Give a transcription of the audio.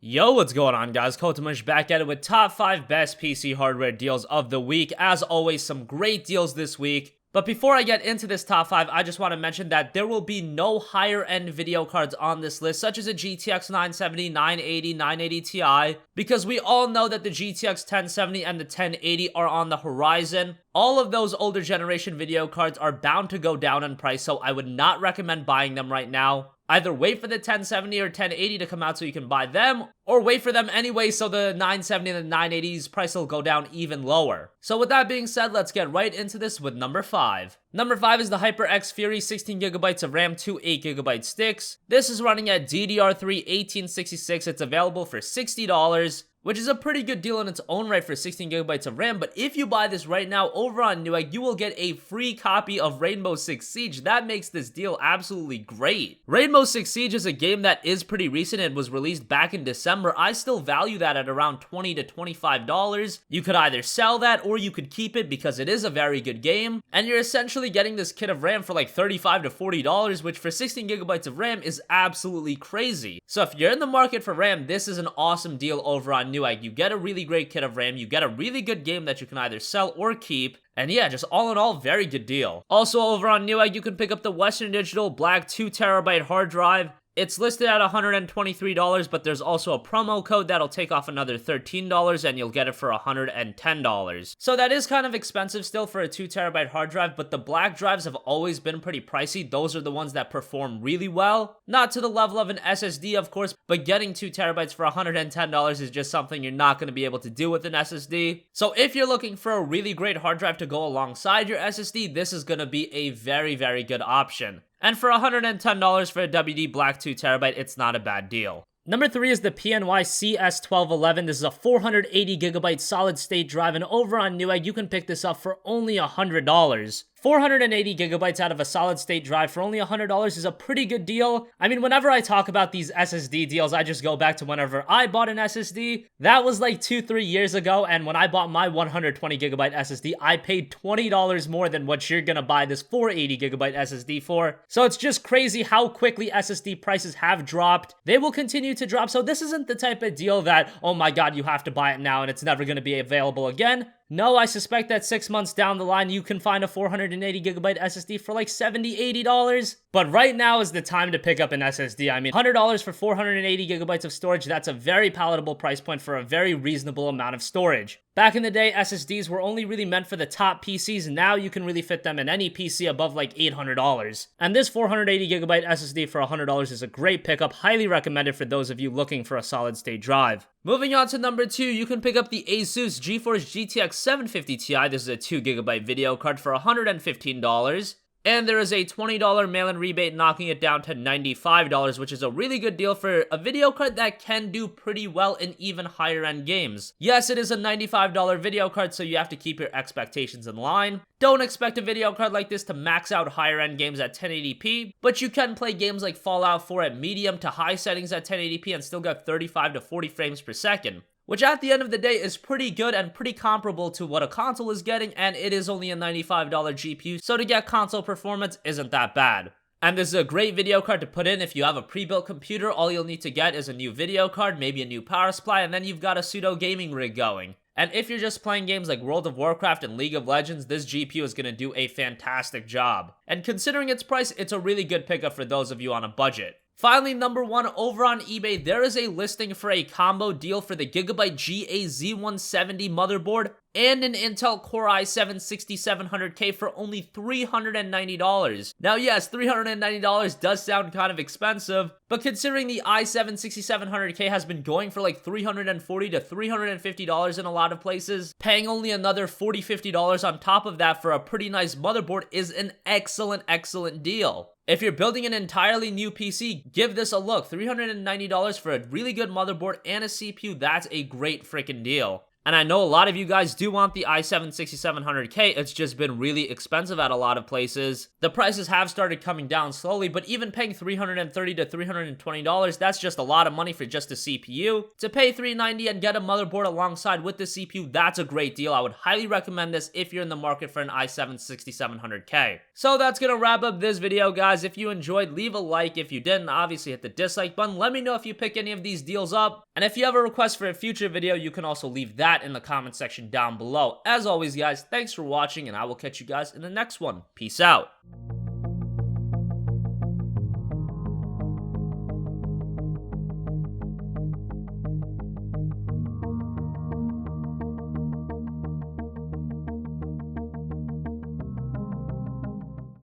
Yo, what's going on, guys? Kotamush back at it with top 5 best PC hardware deals of the week. As always, some great deals this week. But before I get into this top 5, I just want to mention that there will be no higher end video cards on this list, such as a GTX 970, 980, 980 Ti, because we all know that the GTX 1070 and the 1080 are on the horizon. All of those older generation video cards are bound to go down in price, so I would not recommend buying them right now. Either wait for the 1070 or 1080 to come out so you can buy them, or wait for them anyway so the 970 and the 980's price will go down even lower. So with that being said, let's get right into this with number 5. Number 5 is the HyperX Fury 16GB of RAM, 2 8GB sticks. This is running at DDR3 1866. It's available for $60. Which is a pretty good deal in its own right for 16GB of RAM, but if you buy this right now over on Newegg, you will get a free copy of Rainbow Six Siege. That makes this deal absolutely great. Rainbow Six Siege is a game that is pretty recent and was released back in December. I still value that at around $20 to $25. You could either sell that or you could keep it because it is a very good game, and you're essentially getting this kit of RAM for like $35 to $40, which for 16GB of RAM is absolutely crazy. So if you're in the market for RAM, this is an awesome deal over on Newegg. You get a really great kit of RAM, you get a really good game that you can either sell or keep, and yeah, just all in all, very good deal. Also over on Newegg, you can pick up the Western Digital Black 2TB hard drive. It's listed at $123, but there's also a promo code that'll take off another $13 and you'll get it for $110. So that is kind of expensive still for a 2TB hard drive, but the black drives have always been pretty pricey. Those are the ones that perform really well. Not to the level of an SSD, of course, but getting 2TB for $110 is just something you're not going to be able to do with an SSD. So if you're looking for a really great hard drive to go alongside your SSD, this is going to be a very, very good option. And for $110 for a WD Black 2TB, it's not a bad deal. Number 3 is the PNY CS1211. This is a 480GB solid state drive, and over on Newegg, you can pick this up for only $100. 480GB out of a solid state drive for only $100 is a pretty good deal. I mean, whenever I talk about these SSD deals, I just go back to whenever I bought an SSD. That was like 2-3 years ago, and when I bought my 120GB SSD, I paid $20 more than what you're gonna buy this 480GB SSD for. So it's just crazy how quickly SSD prices have dropped. They will continue to drop, so this isn't the type of deal that, oh my god, you have to buy it now and it's never gonna be available again. No, I suspect that 6 months down the line, you can find a 480GB SSD for like $70, $80. But right now is the time to pick up an SSD. I mean, $100 for 480GB of storage, that's a very palatable price point for a very reasonable amount of storage. Back in the day, SSDs were only really meant for the top PCs. Now you can really fit them in any PC above like $800. And this 480GB SSD for $100 is a great pickup, highly recommended for those of you looking for a solid state drive. Moving on to number 2, you can pick up the Asus GeForce GTX 750 Ti. This is a 2GB video card for $115. And there is a $20 mail-in rebate knocking it down to $95, which is a really good deal for a video card that can do pretty well in even higher end games. Yes, it is a $95 video card, so you have to keep your expectations in line. Don't expect a video card like this to max out higher end games at 1080p, but you can play games like Fallout 4 at medium to high settings at 1080p and still get 35 to 40 frames per second. Which at the end of the day is pretty good and pretty comparable to what a console is getting, and it is only a $95 GPU, so to get console performance isn't that bad. And this is a great video card to put in if you have a pre-built computer. All you'll need to get is a new video card, maybe a new power supply, and then you've got a pseudo gaming rig going. And if you're just playing games like World of Warcraft and League of Legends, this GPU is going to do a fantastic job. And considering its price, it's a really good pickup for those of you on a budget. Finally, number 1, over on eBay, there is a listing for a combo deal for the Gigabyte GA170 motherboard and an Intel Core i7-6700K for only $390. Now yes, $390 does sound kind of expensive, but considering the i7-6700K has been going for like $340 to $350 in a lot of places, paying only another $40, $50 on top of that for a pretty nice motherboard is an excellent, excellent deal. If you're building an entirely new PC, give this a look. $390 for a really good motherboard and a CPU, that's a great freaking deal. And I know a lot of you guys do want the i7-6700K, it's just been really expensive at a lot of places. The prices have started coming down slowly, but even paying $330 to $320, that's just a lot of money for just a CPU. To pay $390 and get a motherboard alongside with the CPU, that's a great deal. I would highly recommend this if you're in the market for an i7-6700K. So that's gonna wrap up this video, guys. If you enjoyed, leave a like. If you didn't, obviously hit the dislike button. Let me know if you pick any of these deals up. And if you have a request for a future video, you can also leave that in the comment section down below. As always, guys, thanks for watching, and I will catch you guys in the next one. Peace out.